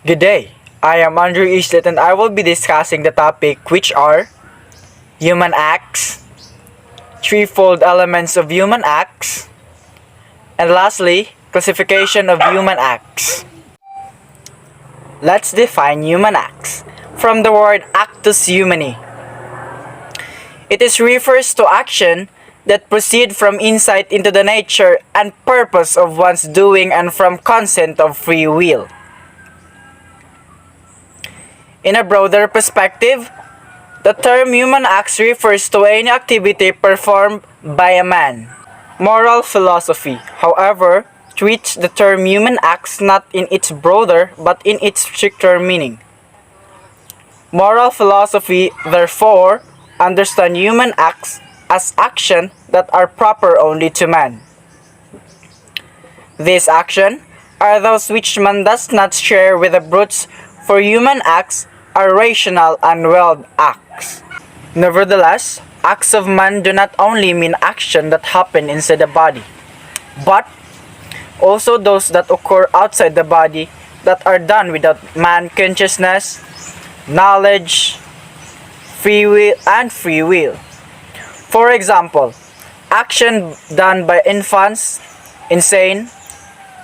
Good day. I am Andrew Eslit and I will be discussing the topic which are human acts, threefold elements of human acts, and lastly, classification of human acts. Let's define human acts from the word actus humani. It refers to action that proceed from insight into the nature and purpose of one's doing and from consent of free will. In a broader perspective, the term human acts refers to any activity performed by a man. Moral philosophy, however, treats the term human acts not in its broader but in its stricter meaning. Moral philosophy, therefore, understands human acts as actions that are proper only to man. These actions are those which man does not share with the brutes, for human acts are rational and willed acts. Nevertheless, acts of man do not only mean actions that happen inside the body, but also those that occur outside the body that are done without man consciousness, knowledge, free will. For example, action done by infants, insane,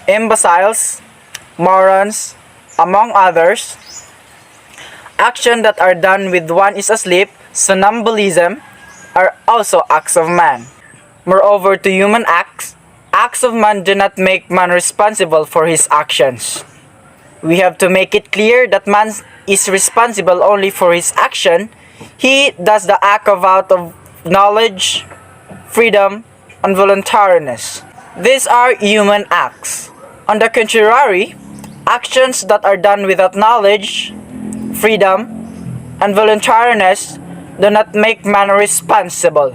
imbeciles, morons, among others. Actions that are done with one is asleep, somnambulism, are also acts of man. Moreover, to human acts of man do not make man responsible for his actions. We have to make it clear that man is responsible only for his action. He does the act out of knowledge, freedom, and voluntariness. These are human acts. On the contrary, actions that are done without knowledge, freedom, and voluntariness do not make man responsible.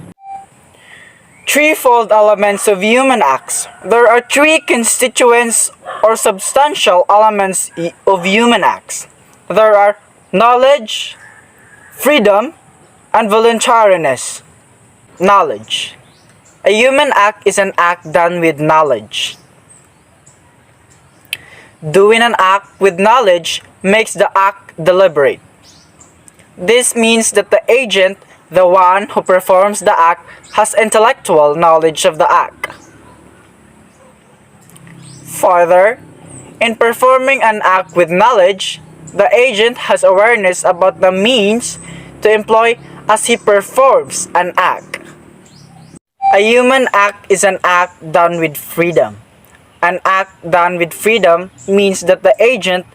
Threefold elements of human acts. There are three constituents or substantial elements of human acts. There are knowledge, freedom, and voluntariness. Knowledge. A human act is an act done with knowledge. Doing an act with knowledge makes the act deliberate. This means that the agent, the one who performs the act, has intellectual knowledge of the act. Further, in performing an act with knowledge, the agent has awareness about the means to employ as he performs an act. A human act is an act done with freedom. An act done with freedom means that the agent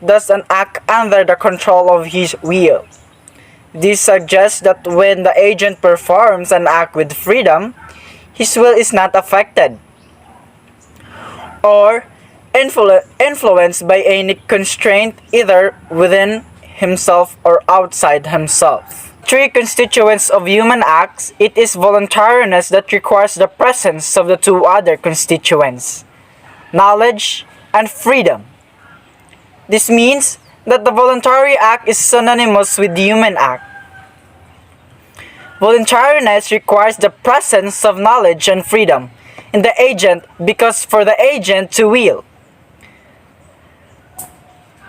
does an act under the control of his will. This suggests that when the agent performs an act with freedom, his will is not affected or influenced by any constraint either within himself or outside himself. Three constituents of human acts. It is voluntariness that requires the presence of the two other constituents, knowledge and freedom. This means that the voluntary act is synonymous with the human act. Voluntariness requires the presence of knowledge and freedom in the agent because for the agent to will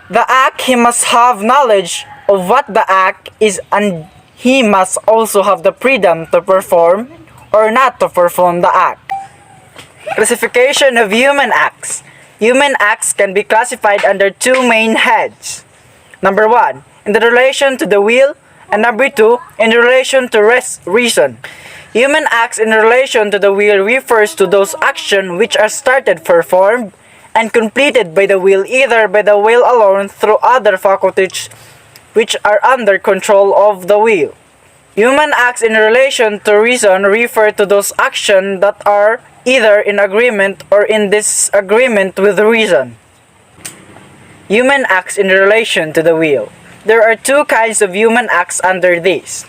the act, he must have knowledge of what the act is and he must also have the freedom to perform or not to perform the act. Classification of human acts. Human acts can be classified under two main heads. Number 1, in the relation to the will, and number 2, in relation to reason. Human acts in relation to the will refers to those actions which are started, performed, and completed by the will, either by the will alone through other faculties which are under control of the will. Human acts in relation to reason refer to those actions that are either in agreement or in disagreement with reason. Human acts in relation to the will. There are two kinds of human acts under this: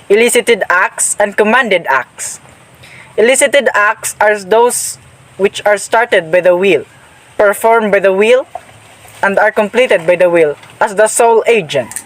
elicited acts and commanded acts. Elicited acts are those which are started by the will, performed by the will, and are completed by the will as the sole agent.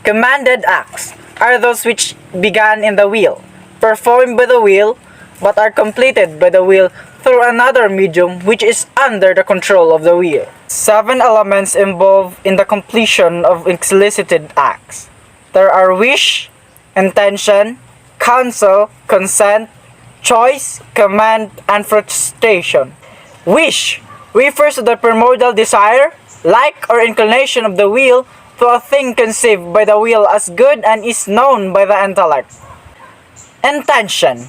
Commanded acts are those which began in the will, performed by the will, but are completed by the will through another medium which is under the control of the will. 7 elements involved in the completion of elicited acts. There are wish, intention, counsel, consent, choice, command, and frustration. Wish refers to the primordial desire, like or inclination of the will to a thing conceived by the will as good and is known by the intellect. Intention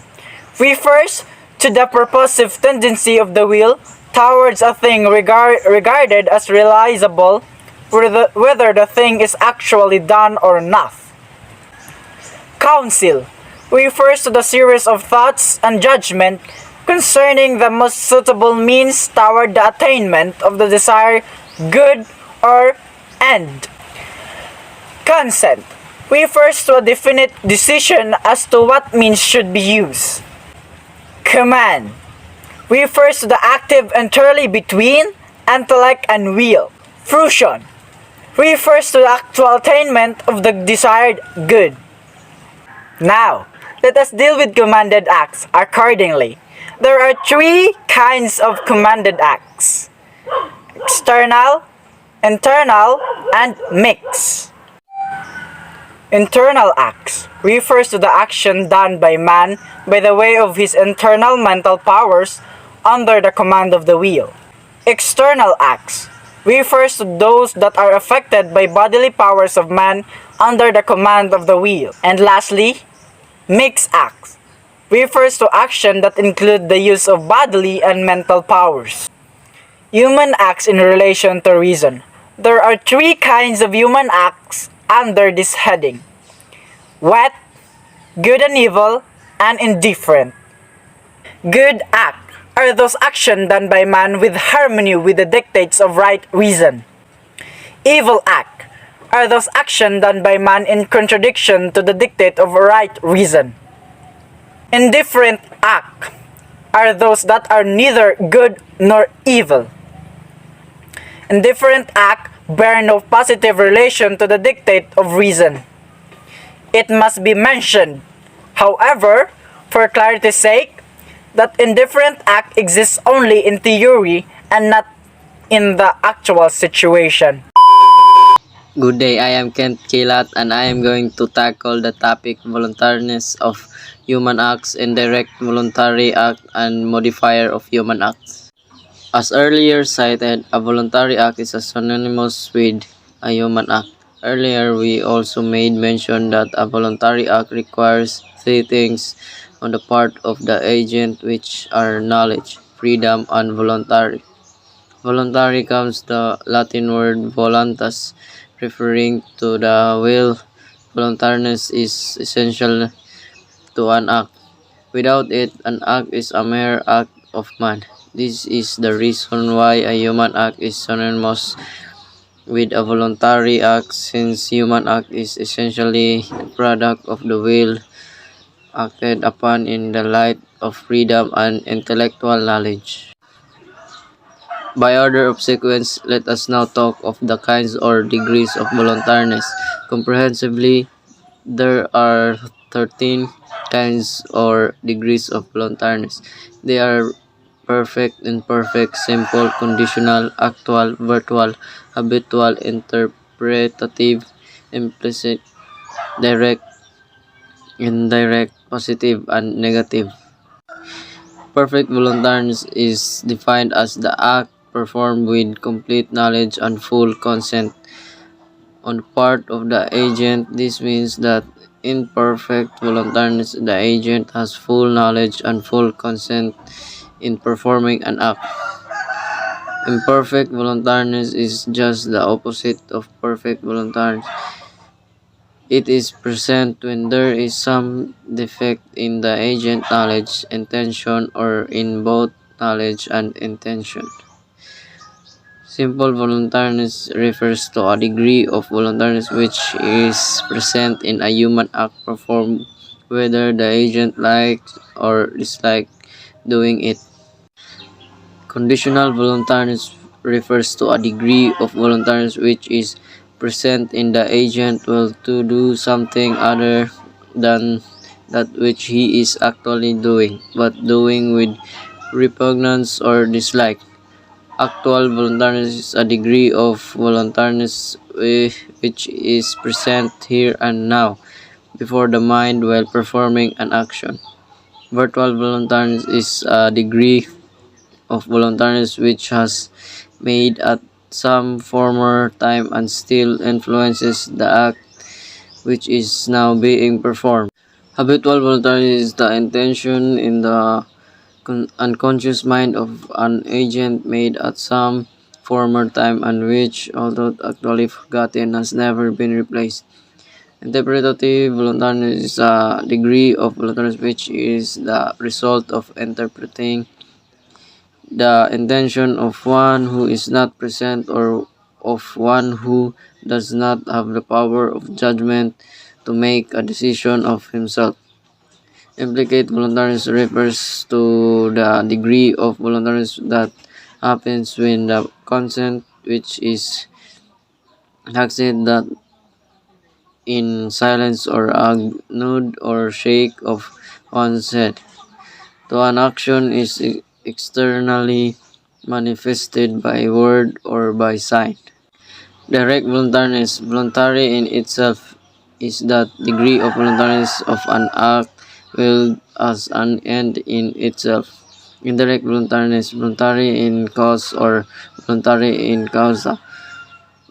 refers to the purposive tendency of the will towards a thing regarded as realizable, whether the thing is actually done or not. Counsel refers to the series of thoughts and judgment concerning the most suitable means toward the attainment of the desired good or end. Consent refers to a definite decision as to what means should be used. Command refers to the active interplay between intellect and will. Fruition refers to the actual attainment of the desired good. Now, let us deal with commanded acts accordingly. There are 3 kinds of commanded acts: external, internal, and mixed. Internal acts refers to the action done by man by the way of his internal mental powers under the command of the will. External acts refers to those that are affected by bodily powers of man under the command of the will. And lastly, mixed acts refers to action that include the use of bodily and mental powers. Human acts in relation to reason. There are 3 kinds of human acts under this heading: wet, good and evil, and indifferent. Good acts are those actions done by man with harmony with the dictates of right reason. Evil acts are those actions done by man in contradiction to the dictate of right reason. Indifferent acts are those that are neither good nor evil. Indifferent acts bear no positive relation to the dictate of reason. It must be mentioned, however, for clarity's sake, that indifferent act exists only in theory and not in the actual situation. Good day, I am Kent Kilat and I am going to tackle the topic voluntariness of human acts, indirect voluntary act, and modifier of human acts. As earlier cited, a voluntary act is synonymous with a human act. Earlier, we also made mention that a voluntary act requires 3 things on the part of the agent, which are knowledge, freedom, and voluntary. Voluntary comes the Latin word voluntas, referring to the will. Voluntariness is essential to an act. Without it, an act is a mere act of man. This is the reason why a human act is synonymous with a voluntary act, since human act is essentially the product of the will acted upon in the light of freedom and intellectual knowledge. By order of sequence, let us now talk of the kinds or degrees of voluntariness. Comprehensively, there are 13 kinds or degrees of voluntariness. They are perfect, imperfect, simple, conditional, actual, virtual, habitual, interpretative, implicit, direct, indirect, positive, and negative. Perfect voluntariness is defined as the act performed with complete knowledge and full consent on the part of the agent. This means that in perfect voluntariness, the agent has full knowledge and full consent in performing an act. Imperfect voluntariness is just the opposite of perfect voluntariness. It is present when there is some defect in the agent knowledge, intention, or in both knowledge and intention. Simple voluntariness refers to a degree of voluntariness which is present in a human act performed whether the agent likes or dislikes doing it. Conditional voluntariness refers to a degree of voluntariness which is present in the agent will to do something other than that which he is actually doing, but doing with repugnance, or dislike. Actual voluntariness is a degree of voluntariness which is present here and now before the mind while performing an action. Virtual voluntariness is a degree of voluntariness which has made at some former time and still influences the act which is now being performed. Habitual voluntariness is the intention in the unconscious mind of an agent made at some former time and which, although actually forgotten, has never been replaced. Interpretative voluntariness is a degree of voluntariness which is the result of interpreting the intention of one who is not present or of one who does not have the power of judgment to make a decision of himself. Implicate voluntariness refers to the degree of voluntariness that happens when the consent which is acted that in silence or a nod or shake of one's head to an action is externally manifested by word or by sign. Direct voluntariness, voluntary in itself, is that degree of voluntariness of an act willed as an end in itself. Indirect voluntariness, voluntary in cause or voluntary in causa,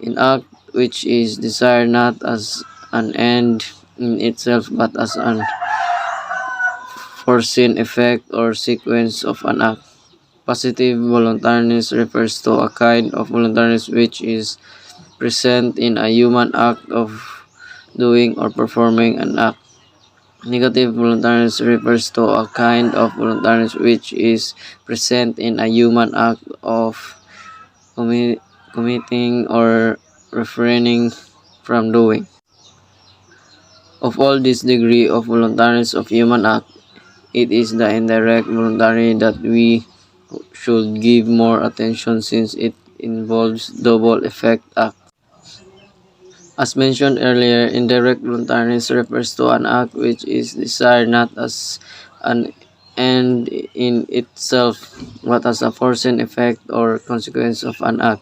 in act which is desired not as an end in itself but as an foreseen effect or sequence of an act. Positive voluntariness refers to a kind of voluntariness which is present in a human act of doing or performing an act. Negative voluntariness refers to a kind of voluntariness which is present in a human act of committing or refraining from doing. Of all this degree of voluntariness of human act, it is the indirect voluntary that we should give more attention since it involves double effect act. As mentioned earlier, indirect voluntariness refers to an act which is desired not as an end in itself, but as a foreseen effect or consequence of an act.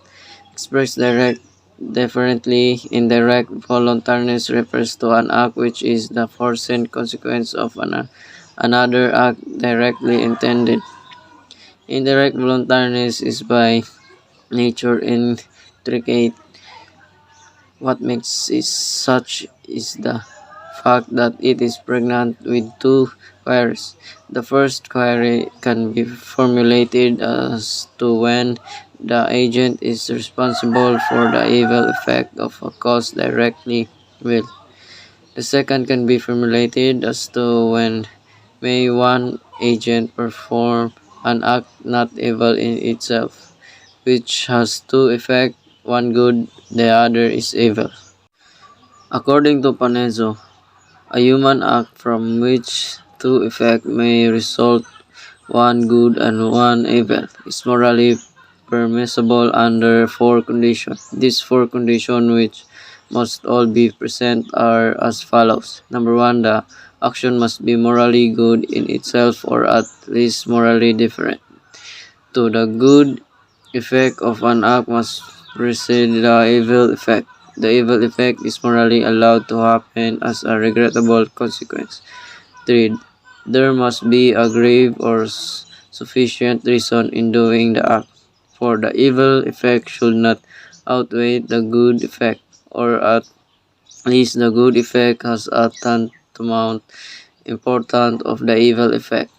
Expressed differently, indirect voluntariness refers to an act which is the foreseen consequence of another act directly intended. Indirect voluntariness is by nature intricate. What makes it such is the fact that it is pregnant with two queries. The first query can be formulated as to when the agent is responsible for the evil effect of a cause directly will. The second can be formulated as to when may one agent perform an act not evil in itself, which has two effects, one good, the other is evil. According to Panezzo, a human act from which two effects may result, one good and one evil, is morally permissible under four conditions. These four conditions, which must all be present, are as follows. Number one, the action must be morally good in itself or at least morally different. Two, the good effect of an act must precede the evil effect. The evil effect is morally allowed to happen as a regrettable consequence. 3. There must be a grave or sufficient reason in doing the act, for the evil effect should not outweigh the good effect, or at least the good effect has a tantamount importance of the evil effect.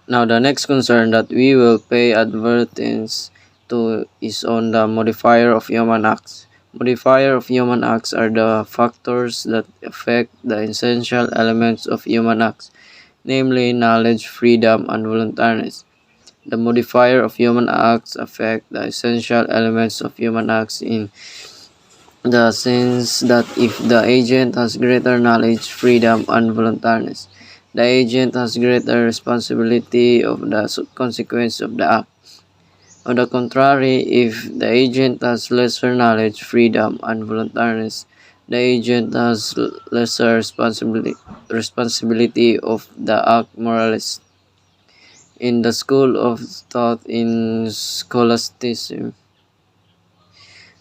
Now, the next concern that we will pay advertence to is on the modifier of human acts. Modifier of human acts are the factors that affect the essential elements of human acts, namely knowledge, freedom, and voluntariness. The modifier of human acts affect the essential elements of human acts in the sense that if the agent has greater knowledge, freedom, and voluntariness, the agent has greater responsibility of the consequence of the act. On the contrary, if the agent has lesser knowledge, freedom, and voluntariness, the agent has lesser responsibility of the act moralist. In the school of thought in scholasticism,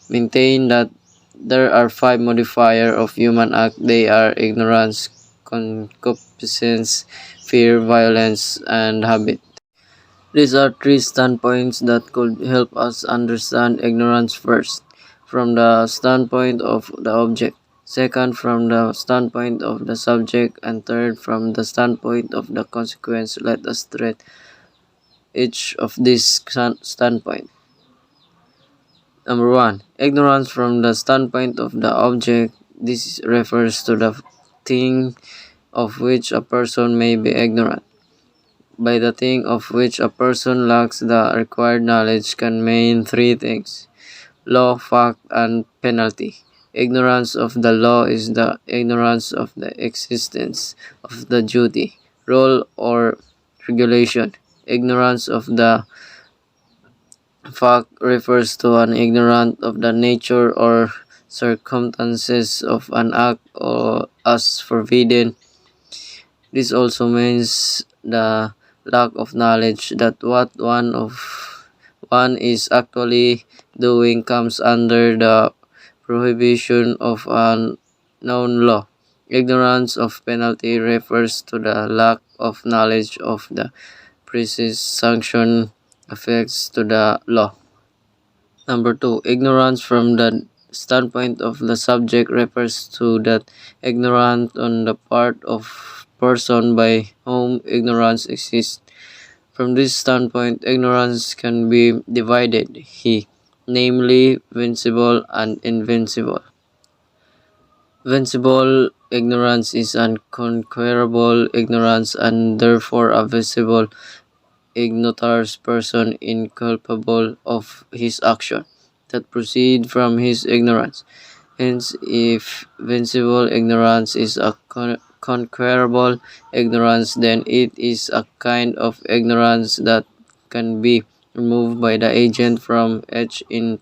maintain that there are five modifiers of human act. They are ignorance, concupiscence, fear, violence, and habit. These are three standpoints that could help us understand ignorance: first, from the standpoint of the object; second, from the standpoint of the subject; and third, from the standpoint of the consequence. Let us treat each of these standpoints. Number one, ignorance from the standpoint of the object. This refers to the thing of which a person may be ignorant. By the thing of which a person lacks the required knowledge can mean three things: law, fact, and penalty. Ignorance of the law is the ignorance of the existence of the duty, rule, or regulation. Ignorance of the fact refers to an ignorant of the nature or circumstances of an act or as forbidden. This also means the lack of knowledge that what one is actually doing comes under the prohibition of a known law. Ignorance of penalty refers to the lack of knowledge of the precise sanction effects to the law. Number two, ignorance from the standpoint of the subject refers to that ignorance on the part of person by whom ignorance exists. From this standpoint, ignorance can be divided, namely vincible and invincible. Vincible ignorance is unconquerable ignorance and therefore a visible ignoramus person incapable of his action that proceed from his ignorance. Hence, if vincible ignorance is a conquerable ignorance, then it is a kind of ignorance that can be removed by the agent from it in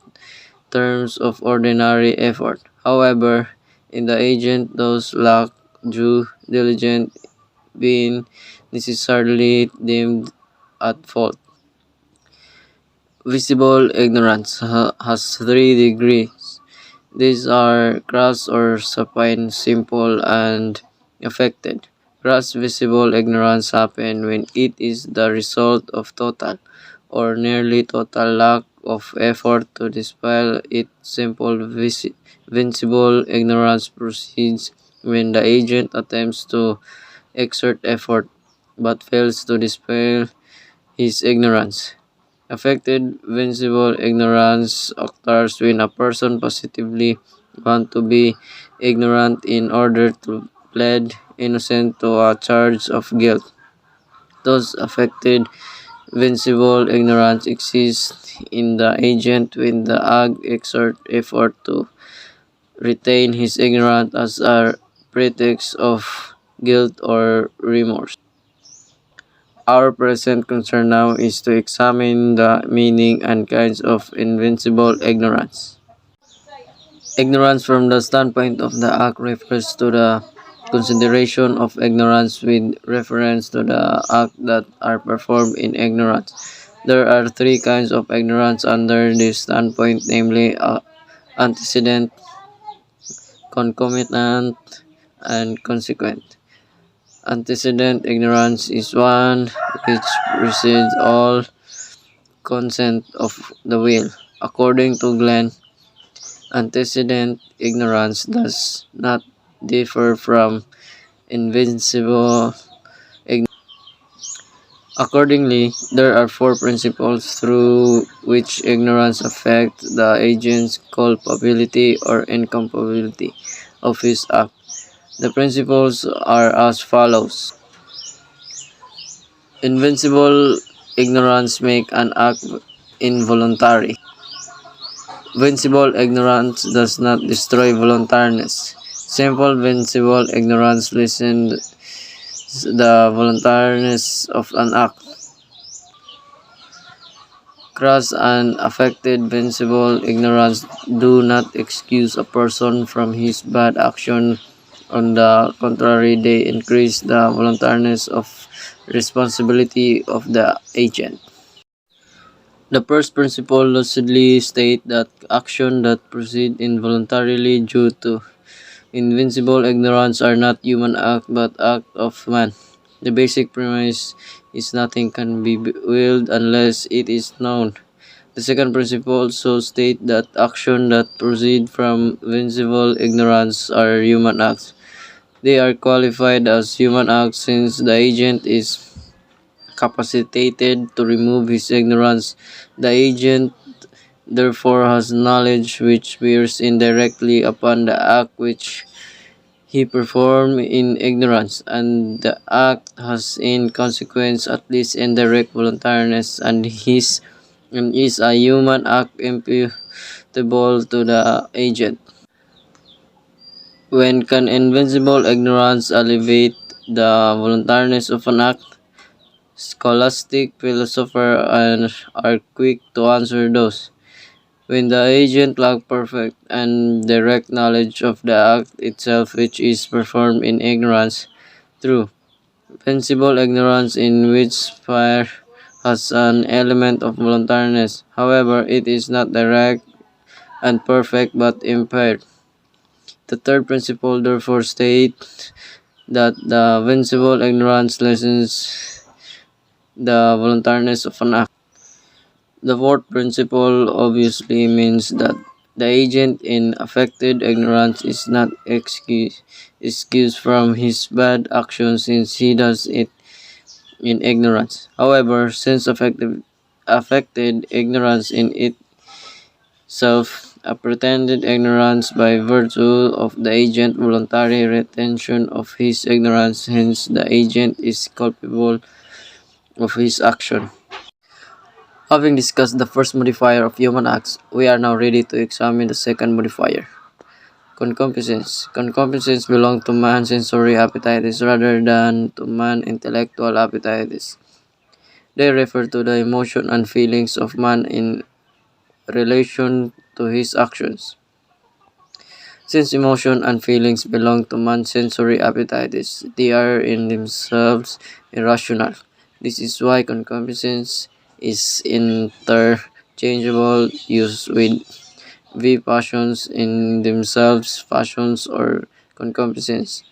terms of ordinary effort. However, in the agent those lack due diligence being necessarily deemed at fault. Visible ignorance has three degrees. These are gross or supine, simple, and affected. Gross visible ignorance happens when it is the result of total or nearly total lack of effort to dispel it. Simple visible ignorance proceeds when the agent attempts to exert effort but fails to dispel his ignorance. Affected vincible ignorance occurs when a person positively wants to be ignorant in order to plead innocent to a charge of guilt. Thus, affected vincible ignorance exists in the agent when the ag exert effort to retain his ignorance as a pretext of guilt or remorse. Our present concern now is to examine the meaning and kinds of invincible ignorance. Ignorance from the standpoint of the act refers to the consideration of ignorance with reference to the act that are performed in ignorance. There are three kinds of ignorance under this standpoint, namely antecedent, concomitant, and consequent. Antecedent ignorance is one which precedes all consent of the will. According to Glenn, antecedent ignorance does not differ from invincible ignorance. Accordingly, there are four principles through which ignorance affects the agent's culpability or inculpability of his act. The principles are as follows. Invincible ignorance make an act involuntary. Vincible ignorance does not destroy voluntariness. Simple vincible ignorance lessens the voluntariness of an act. Crass and affected vincible ignorance do not excuse a person from his bad action On the contrary, they increase the voluntariness of responsibility of the agent. The first principle lucidly states that action that proceed involuntarily due to invincible ignorance are not human act but act of man. The basic premise is nothing can be willed unless it is known. The second principle also states that action that proceed from invincible ignorance are human acts. They are qualified as human acts since the agent is capacitated to remove his ignorance. The agent therefore has knowledge which bears indirectly upon the act which he performed in ignorance, and the act has in consequence at least indirect voluntariness, and is a human act imputable to the agent. When can invincible ignorance alleviate the voluntariness of an act? Scholastic philosophers are quick to answer those. When the agent lacks perfect and direct knowledge of the act itself which is performed in ignorance. True. Invincible ignorance in which fire has an element of voluntariness. However, it is not direct and perfect but impaired. The third principle therefore states that the invincible ignorance lessens the voluntariness of an act. The fourth principle obviously means that the agent in affected ignorance is not excused from his bad actions since he does it in ignorance. However, since affected ignorance in itself, a pretended ignorance by virtue of the agent voluntary retention of his ignorance, hence the agent is culpable of his action. Having discussed the first modifier of human acts, we are now ready to examine the second modifier. Concupiscence. Concupiscence belongs to man's sensory appetites rather than to man's intellectual appetites. They refer to the emotion and feelings of man in relation to his actions. Since emotion and feelings belong to man's sensory appetites, they are in themselves irrational. This is why concupiscence is interchangeable use with passions in themselves, passions or concupiscence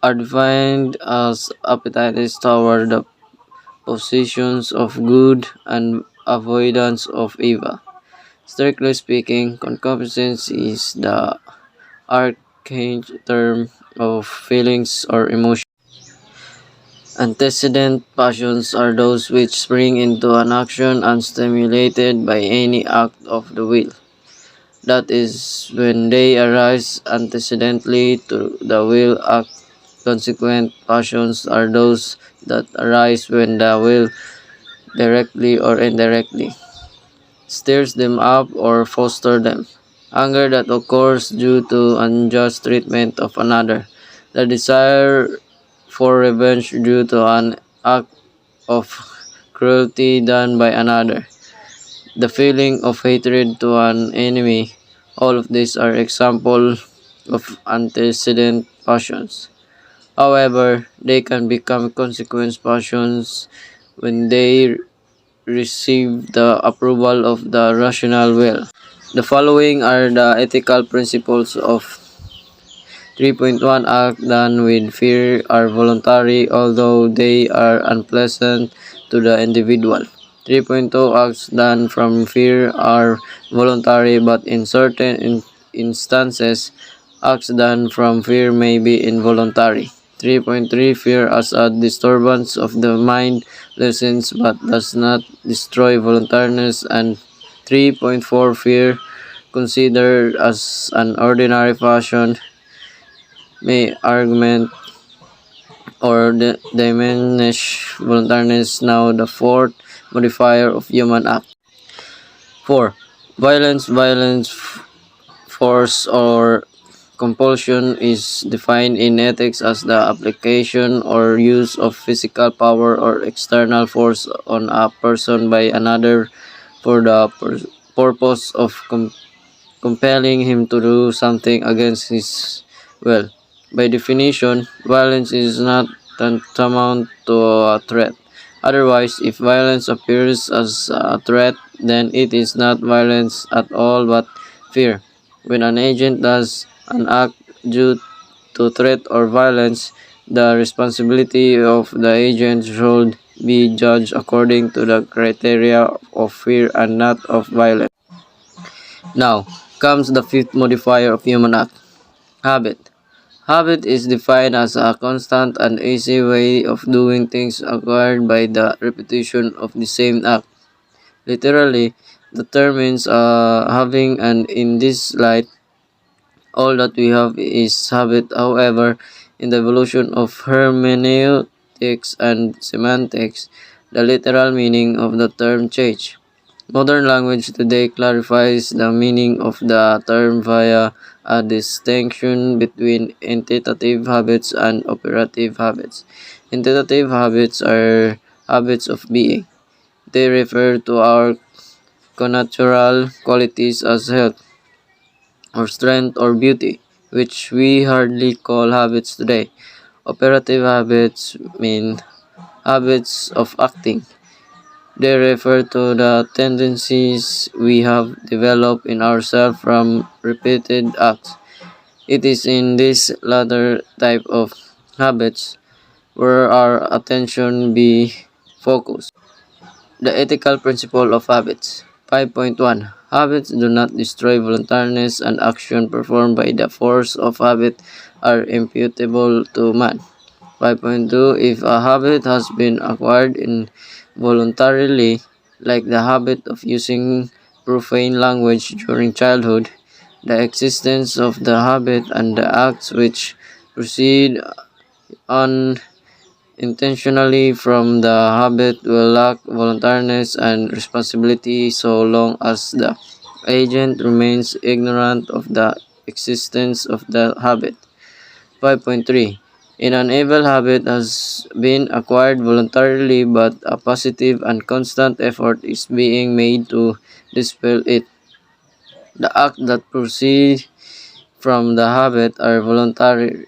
are defined as appetites toward the possessions of good and avoidance of evil. Strictly speaking, concupiscence is the archaic term of feelings or emotions. Antecedent passions are those which spring into an action unstimulated by any act of the will. That is, when they arise antecedently to the will act. Consequent passions are those that arise when the will, directly or indirectly, stirs them up or fosters them. Anger that occurs due to unjust treatment of another. The desire for revenge due to an act of cruelty done by another. The feeling of hatred to an enemy. All of these are examples of antecedent passions. However, they can become consequence passions when they receive the approval of the rational will. The following are the ethical principles of 3.1 Acts done with fear are voluntary although they are unpleasant to the individual. 3.2 Acts done from fear are voluntary but in certain instances, acts done from fear may be involuntary. 3.3 Fear as a disturbance of the mind lessens but does not destroy voluntariness, and 3.4 Fear considered as an ordinary passion may augment or diminish voluntariness. Now the fourth modifier of human act. 4. Violence, force, or compulsion is defined in ethics as the application or use of physical power or external force on a person by another for the purpose of compelling him to do something against his Well, by definition, violence is not tantamount to a threat. Otherwise, if violence appears as a threat, then it is not violence at all but fear. When an agent does an act due to threat or violence, the responsibility of the agent should be judged according to the criteria of fear and not of violence. Now comes the fifth modifier of human act, habit. Habit is defined as a constant and easy way of doing things acquired by the repetition of the same act. Literally, the term means having, and in this light, all that we have is habit. However, in the evolution of hermeneutics and semantics, the literal meaning of the term changed. Modern language today clarifies the meaning of the term via a distinction between intentative habits and operative habits. Intentative habits are habits of being. They refer to our connatural qualities as health, or strength, or beauty, which we hardly call habits today. Operative habits mean habits of acting. They refer to the tendencies we have developed in ourselves from repeated acts. It is in this latter type of habits where our attention be focused. The ethical principle of habits. 5.1. Habits do not destroy voluntariness, and action performed by the force of habit are imputable to man. 5.2. If a habit has been acquired involuntarily, like the habit of using profane language during childhood, the existence of the habit and the acts which proceed unintentionally from the habit will lack voluntariness and responsibility so long as the agent remains ignorant of the existence of the habit. 5.3. In an evil habit has been acquired voluntarily, but a positive and constant effort is being made to dispel it. The acts that proceed from the habit are voluntary,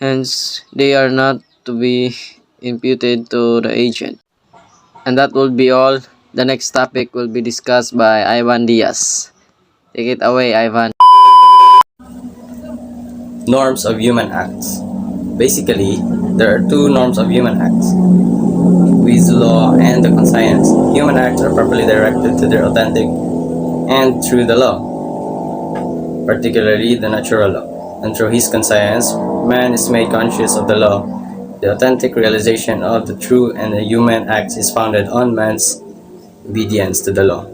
hence they are not to be imputed to the agent. And that will be all. The next topic will be discussed by Ivan Diaz. Take it away, Ivan. Norms of human acts. Basically, there are two norms of human acts: with law and the conscience. Human acts are properly directed to their authentic and through the law, particularly the natural law. And through his conscience, man is made conscious of the law. The authentic realization of the true and the human acts is founded on man's obedience to the law,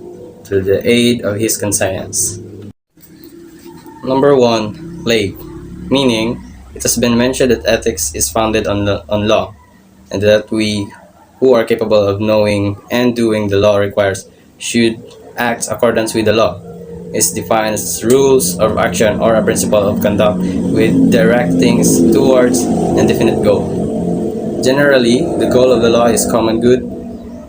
through the aid of his conscience. Number 1. Plague. Meaning, it has been mentioned that ethics is founded on law, and that we who are capable of knowing and doing the law requires should act accordance with the law. It defines rules of action or a principle of conduct with direct things towards a definite goal. Generally, the goal of the law is common good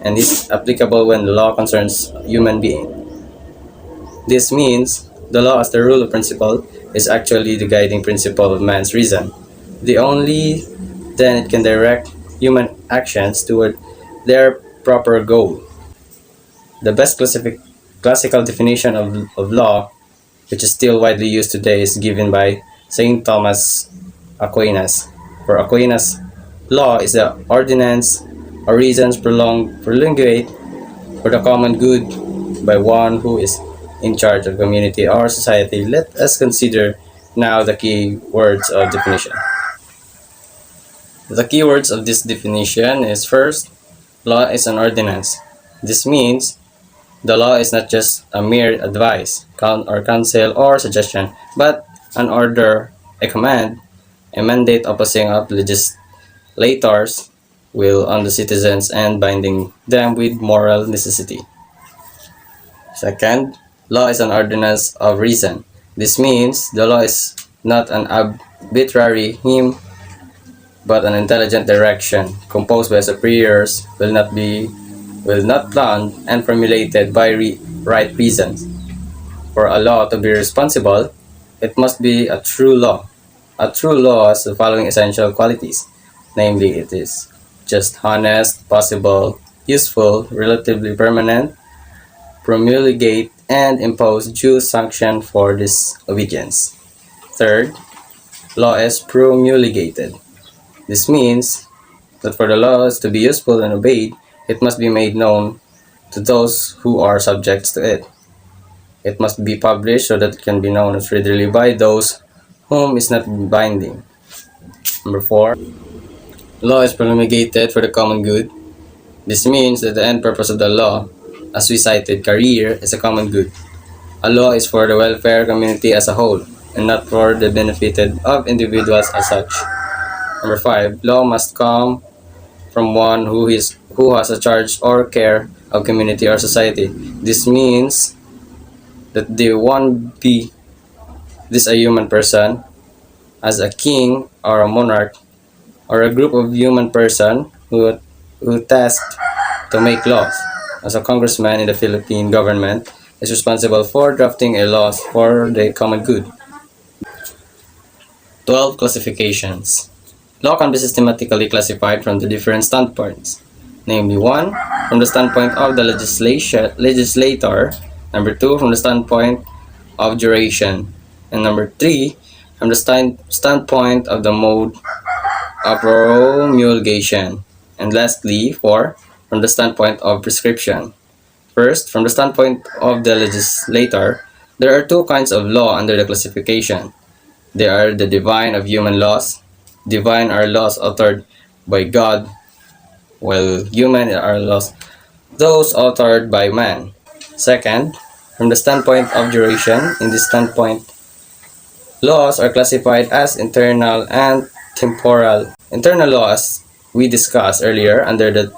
and is applicable when the law concerns human being. This means the law as the rule of principle is actually the guiding principle of man's reason. The only then it can direct human actions toward their proper goal. The best classical definition of law, which is still widely used today, is given by St. Thomas Aquinas. For Aquinas, law is the ordinance or reasons promulgate for the common good by one who is in charge of community or society. Let us consider now the key words of definition. The keywords of this definition is: first, law is an ordinance. This means the law is not just a mere advice, counsel, or suggestion, but an order, a command, a mandate opposing up legislators' will on the citizens and binding them with moral necessity. Second, law is an ordinance of reason. This means the law is not an arbitrary hymn but an intelligent direction composed by superiors, will not planned and formulated by right reasons. For a law to be responsible, it must be a true law. A true law has the following essential qualities, namely, it is just, honest, possible, useful, relatively permanent, promulgate, and impose due sanction for disobedience. Third, law is promulgated. This means that for the laws to be useful and obeyed, it must be made known to those who are subjects to it. It must be published so that it can be known readily by those whom is not binding. Number 4, law is promulgated for the common good. This means that the end purpose of the law, as we cited, career, is a common good. A law is for the welfare community as a whole, and not for the benefited of individuals as such. Number 5, law must come from one who has a charge or care of community or society. This means that the one be this a human person, as a king or a monarch, or a group of human person who tasked to make laws. As a congressman in the Philippine government is responsible for drafting a laws for the common good. 12 classifications. Law can be systematically classified from the different standpoints. Namely, 1. From the standpoint of the legislator. Number 2. From the standpoint of duration. And number 3. From the standpoint of the mode of promulgation. And lastly, 4. From the standpoint of prescription. First, from the standpoint of the legislator, there are two kinds of law under the classification. They are the divine of human laws. Divine are laws authored by God, while human are laws those authored by man. Second, from the standpoint of duration, in this standpoint, laws are classified as internal and temporal. Internal laws, we discussed earlier under the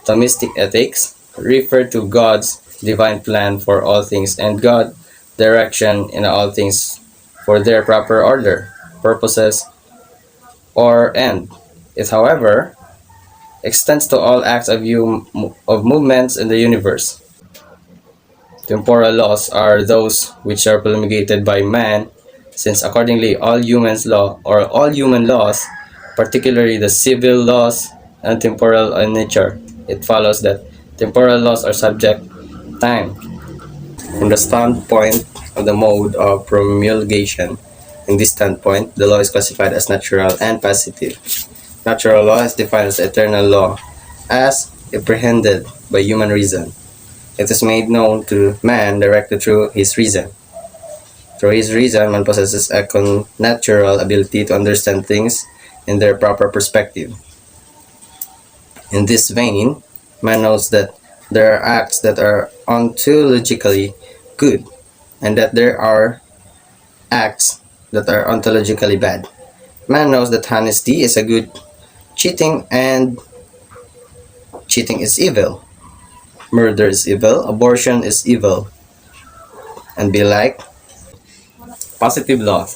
Thomistic ethics, refer to God's divine plan for all things and God's direction in all things for their proper order, purposes, or end. It, however, extends to all acts of movements in the universe. Temporal laws are those which are promulgated by man, since accordingly all human laws, particularly the civil laws and temporal in nature, it follows that temporal laws are subject time. From the standpoint of the mode of promulgation, in this standpoint, the law is classified as natural and positive. Natural law is defined as eternal law, as apprehended by human reason. It is made known to man directly through his reason. Through his reason, man possesses a natural ability to understand things in their proper perspective. In this vein, man knows that there are acts that are ontologically good, and that there are acts that are ontologically bad. Man knows that honesty is a good, cheating is evil, murder is evil, abortion is evil, and be like. Positive law.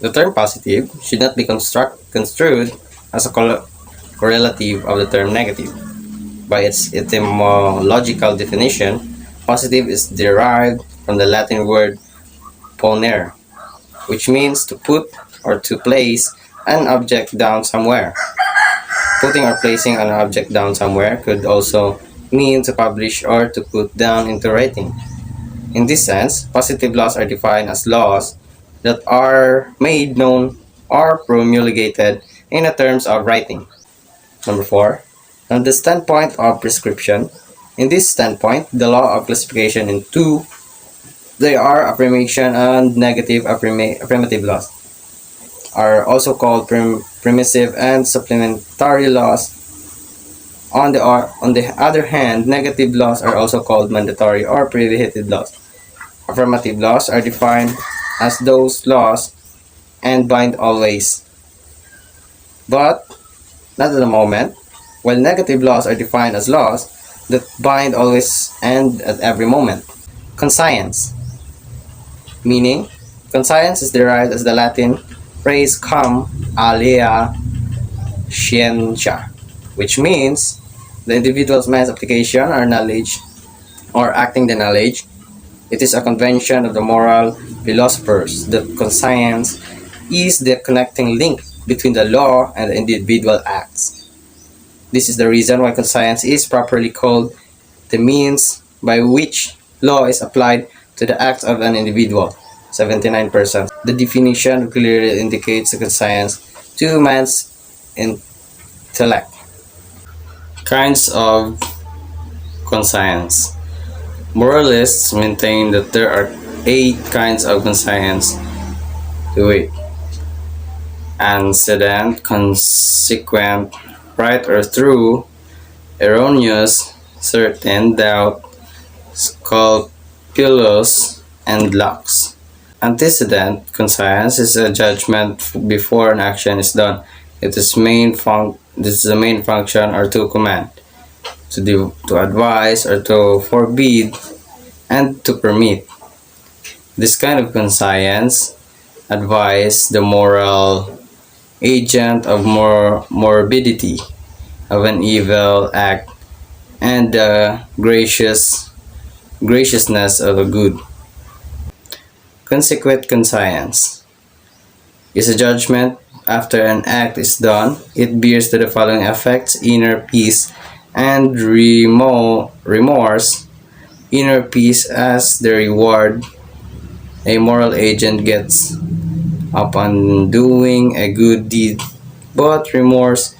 The term positive should not be construed as a correlative of the term negative. By its etymological definition, positive is derived from the Latin word ponere, which means to put or to place an object down somewhere. Putting or placing an object down somewhere could also mean to publish or to put down into writing. In this sense, positive laws are defined as laws that are made known or promulgated in the terms of writing. Number 4. From the standpoint of prescription, in this standpoint, the law of classification in two, they are affirmation and negative affirmative laws, are also called permissive and supplementary laws. On the other hand, negative laws are also called mandatory or prohibited laws. Affirmative laws are defined as those laws and bind always, but not at the moment, while negative laws are defined as laws that bind always and at every moment. Conscience, meaning conscience is derived as the Latin phrase cum alia scientia, which means the individual's man's application or knowledge or acting the knowledge. It is a convention of the moral philosophers that conscience is the connecting link between the law and the individual acts. This is the reason why conscience is properly called the means by which law is applied to the acts of an individual. 79%. The definition clearly indicates the conscience to man's intellect. Kinds of conscience. Moralists maintain that there are 8 kinds of conscience. Wait. Antecedent, consequent, right or true, erroneous, certain, doubt, scrupulous, and lax. Antecedent conscience is a judgment before an action is done. It is this is the main function or to command, to advise or to forbid, and to permit. This kind of conscience advise the moral agent of morbidity of an evil act and the graciousness of a good. Consequent conscience is a judgment after an act is done. It bears to the following effects: inner peace and remorse. Inner peace as the reward a moral agent gets upon doing a good deed, but remorse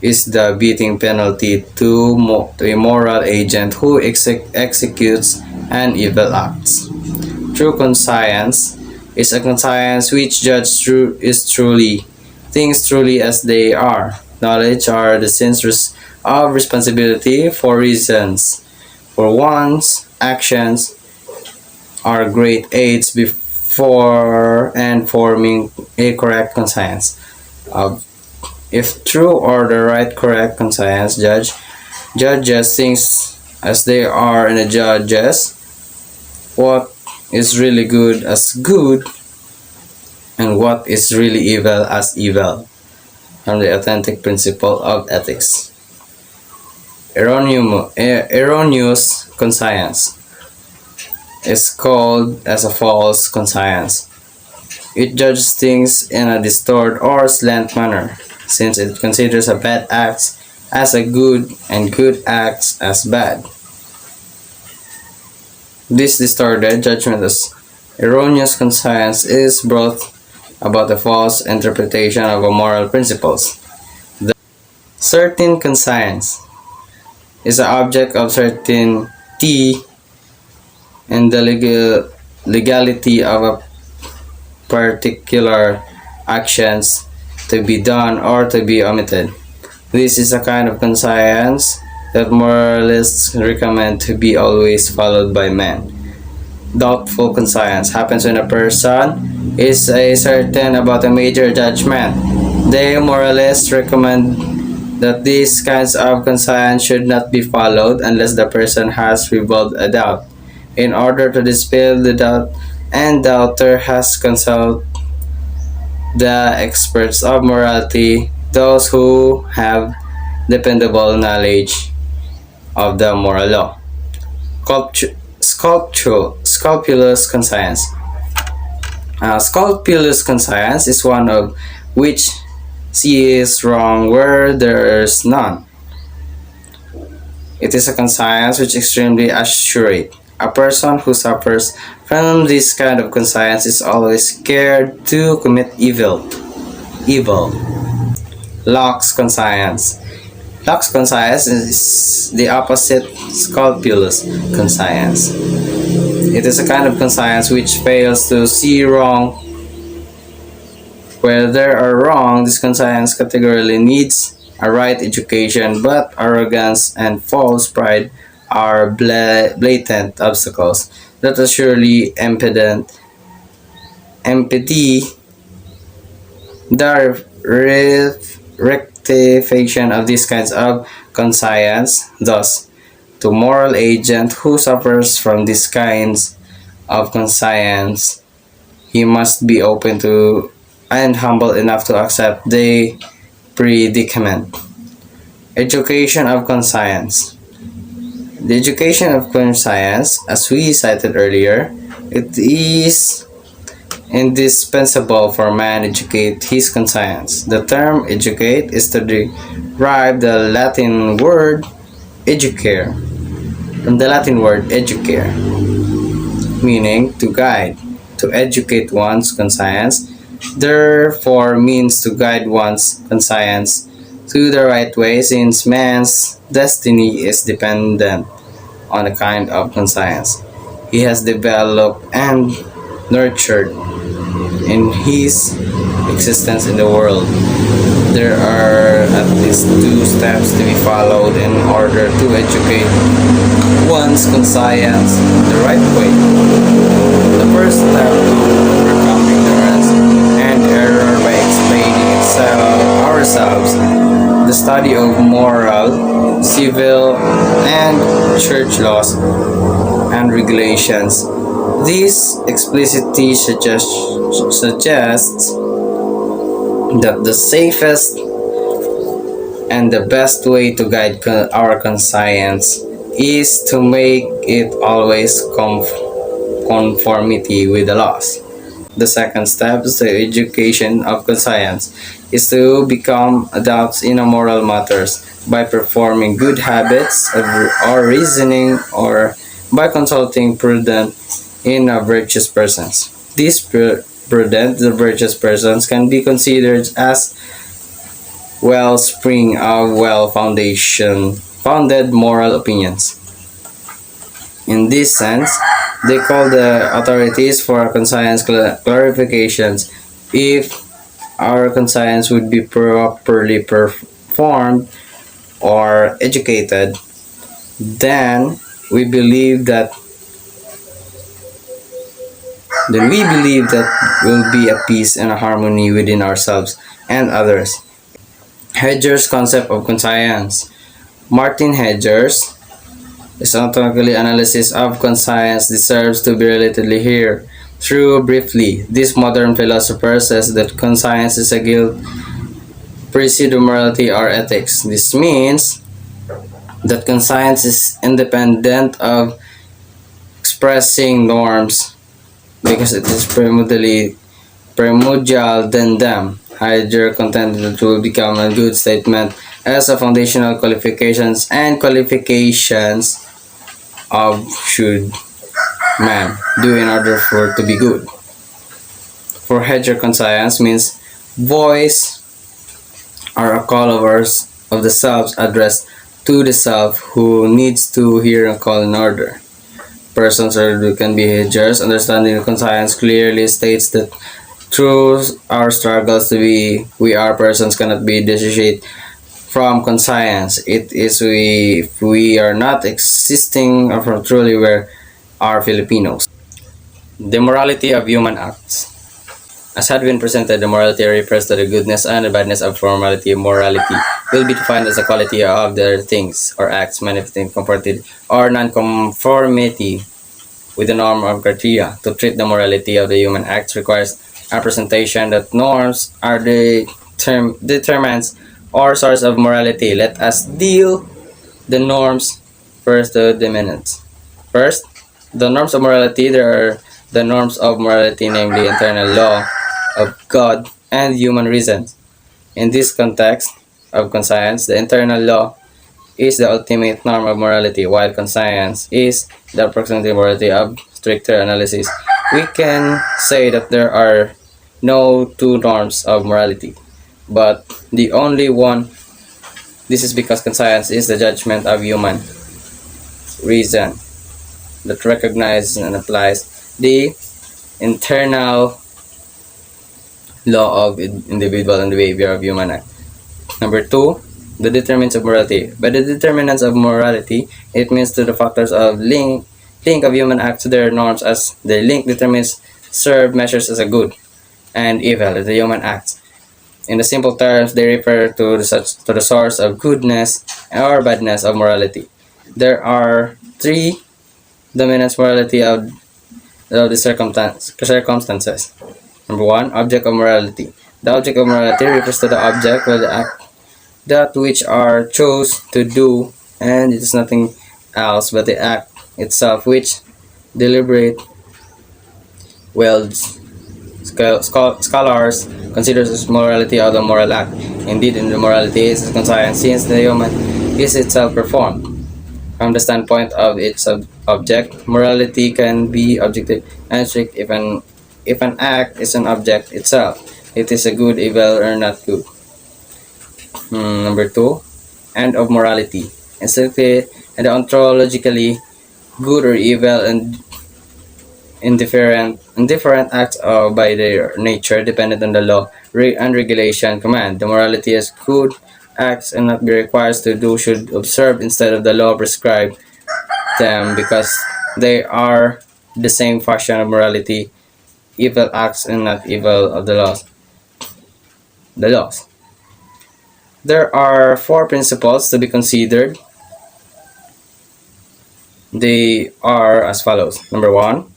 is the beating penalty to a moral agent who executes an evil act. True conscience is a conscience which judges things truly as they are. Knowledge are the sense of responsibility for reasons. For one's actions are great aids before and forming a correct conscience. If true or the right correct conscience judges things as they are and judges what is really good as good and what is really evil as evil, from the authentic principle of ethics. Erroneous conscience is called as a false conscience. It judges things in a distorted or slant manner, since it considers a bad acts as a good and good acts as bad. This distorted judgment as erroneous conscience is brought about a false interpretation of moral principles. The certain conscience is an object of certainty and the legality of a particular actions to be done or to be omitted. This is a kind of conscience that moralists recommend to be always followed by men. Doubtful conscience happens when a person is certain about a major judgment. The moralists recommend that these kinds of conscience should not be followed unless the person has revolved a doubt. In order to dispel the doubt, and doubter has consulted the experts of morality, those who have dependable knowledge of the moral law. Scrupulous conscience. Scrupulous conscience is one of which sees wrong where there is none. It is a conscience which is extremely assured. A person who suffers from this kind of conscience is always scared to commit evil. Lax conscience. Lax conscience is the opposite scrupulous conscience. It is a kind of conscience which fails to see wrong where there are wrong. This conscience categorically needs a right education, but arrogance and false pride are blatant obstacles that are surely impede the rectification of these kinds of conscience. Thus, to moral agent who suffers from these kinds of conscience, he must be open to and humble enough to accept the predicament. Education of conscience. The education of conscience, as we cited earlier, it is indispensable for man educate his conscience. The term educate is to derive the Latin word educare, from the Latin word educare, meaning to guide, to educate one's conscience, therefore means to guide one's conscience to the right way since man's destiny is dependent on a kind of conscience he has developed and nurtured in his existence in the world. There are at least two steps to be followed in order to educate one's conscience the right way. The first step to overcome ignorance and error by explaining ourselves the study of moral, civil, and church laws and regulations. This explicitly suggests that the safest and the best way to guide our conscience is to make it always conformity with the laws. The second step is the education of conscience is to become adepts in moral matters by performing good habits or reasoning or by consulting prudent in virtuous persons. These prudent, the virtuous persons can be considered as wellspring of founded moral opinions. In this sense, they call the authorities for conscience clarifications. If our conscience would be properly performed or educated, then we believe that will be a peace and a harmony within ourselves and others. Heger's concept of conscience. Martin Heger's ontological analysis of conscience deserves to be related here. Through briefly, this modern philosopher says that conscience is a guilt precede morality or ethics. This means that conscience is independent of expressing norms because it is primordial than them. Heidegger contended that will become a good statement as a foundational qualifications of should man do in order for to be good. For Heidegger, conscience means voice or a call of the self addressed to the self who needs to hear a call in order. Persons or can be Heidegger's understanding of conscience clearly states that through our struggles to be we are persons cannot be dissociated from conscience. It is if we are not existing or from truly we are Filipinos. The morality of human acts. As had been presented, the morality refers to the goodness and the badness of formality. Morality will be defined as the quality of the things or acts manifesting conformity or non-conformity with the norm of criteria. To treat the morality of the human acts requires a presentation that norms are the determinants or source of morality. Let us deal the norms first, the dominants. First, the norms of morality. There are the norms of morality, namely internal law of God and human reason. In this context of conscience, the internal law is the ultimate norm of morality, while conscience is the approximate morality of stricter analysis. We can say that there are no two norms of morality, but the only one. This is because conscience is the judgment of human reason that recognizes and applies the internal law of individual and behavior of human act. Number two, the determinants of morality. By the determinants of morality, it means to the factors of link of human acts to their norms as the link determines serve measures as a good and evil as the human acts. In the simple terms, they refer to the source of goodness or badness of morality. There are three dominant morality of the circumstances. Number one, object of morality. The object of morality refers to the object or the act that which are chose to do, and it is nothing else but the act itself which deliberate well Scholars consider morality as a moral act. Indeed, in the morality is a conscience since the human is itself performed. From the standpoint of its object, morality can be objective and strict if an act is an object itself. It is a good, evil, or not good. Number two, end of morality. Instinctively and ontologically, good or evil and indifferent acts are by their nature dependent on the law and regulation command. The morality is good acts and not be required to do should observe instead of the law prescribe them because they are the same fashion of morality, evil acts and not evil of the laws. The laws. There are four principles to be considered. They are as follows. Number one,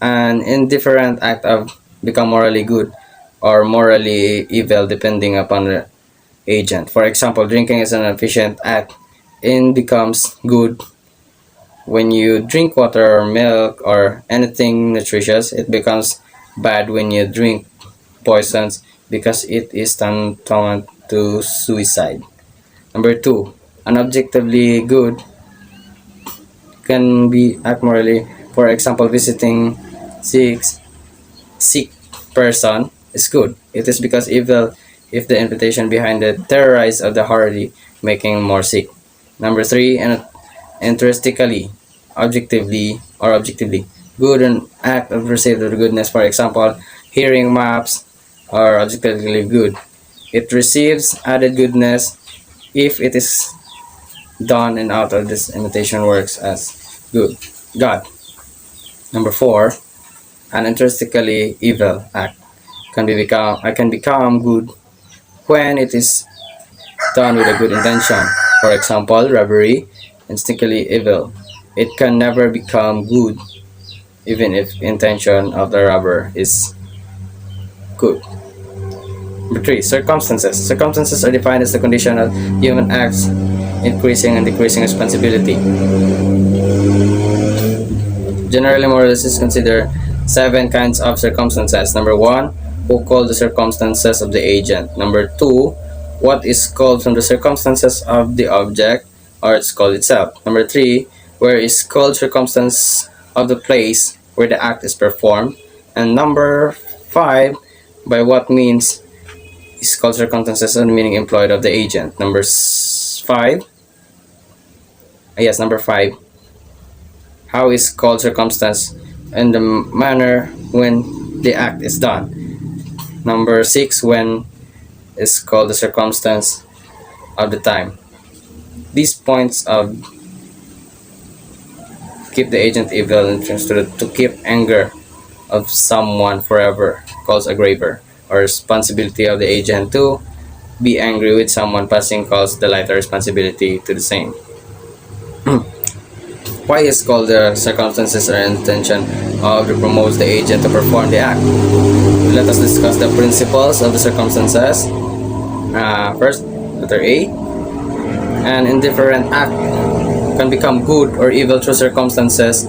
an indifferent act of become morally good or morally evil depending upon the agent. For example, drinking is an efficient act and becomes good when you drink water or milk or anything nutritious. It becomes bad when you drink poisons because it is tantamount to suicide. Number two, an objectively good can be act morally. For example, visiting sick person is good. It is because evil if the invitation behind the terrorize of the hardy making more sick. Number three, and intrinsically, objectively, good an act of received of goodness. For example, hearing maps are objectively good. It receives added goodness if it is done and out of this imitation works as good. God. Number four, an intrinsically evil act can become good when it is done with a good intention. For example, robbery, instinctively evil. It can never become good even if intention of the robber is good. Number three, circumstances. Circumstances are defined as the condition of human acts increasing and decreasing responsibility. Generally, moralists consider seven kinds of circumstances. Number one, who called the circumstances of the agent. Number two, what is called from the circumstances of the object, or it's called itself. Number three, where is called circumstance of the place where the act is performed. And number five, by what means is called circumstances of the meaning employed of the agent. Number five, how is called circumstance and the manner when the act is done. Number six, when is called the circumstance of the time. These points of keep the agent evil and to keep anger of someone forever calls aggraver, or responsibility of the agent to be angry with someone passing calls the lighter responsibility to the same. Why is called the circumstances or intention of the promotes the agent to perform the act? Let us discuss the principles of the circumstances. First, letter A. An indifferent act can become good or evil through circumstances.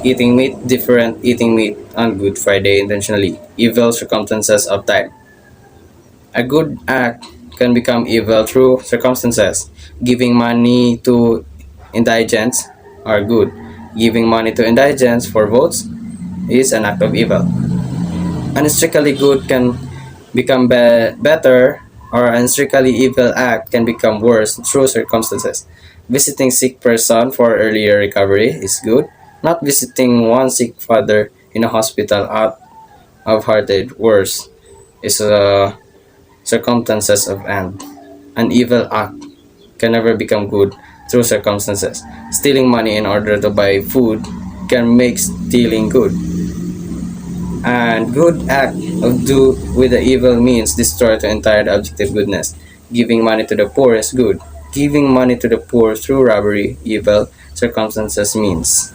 Eating meat, different eating meat on Good Friday intentionally. Evil circumstances of time. A good act can become evil through circumstances. Giving money to indigents are good. Giving money to indigents for votes is an act of evil. An strictly good can become better, or an strictly evil act can become worse through circumstances. Visiting sick person for earlier recovery is good. Not visiting one sick father in a hospital out of hearted worse is circumstances of end. An evil act can never become good through circumstances. Stealing money in order to buy food can make stealing good. And good act of do with the evil means destroy the entire objective goodness. Giving money to the poor is good. Giving money to the poor through robbery, evil circumstances means.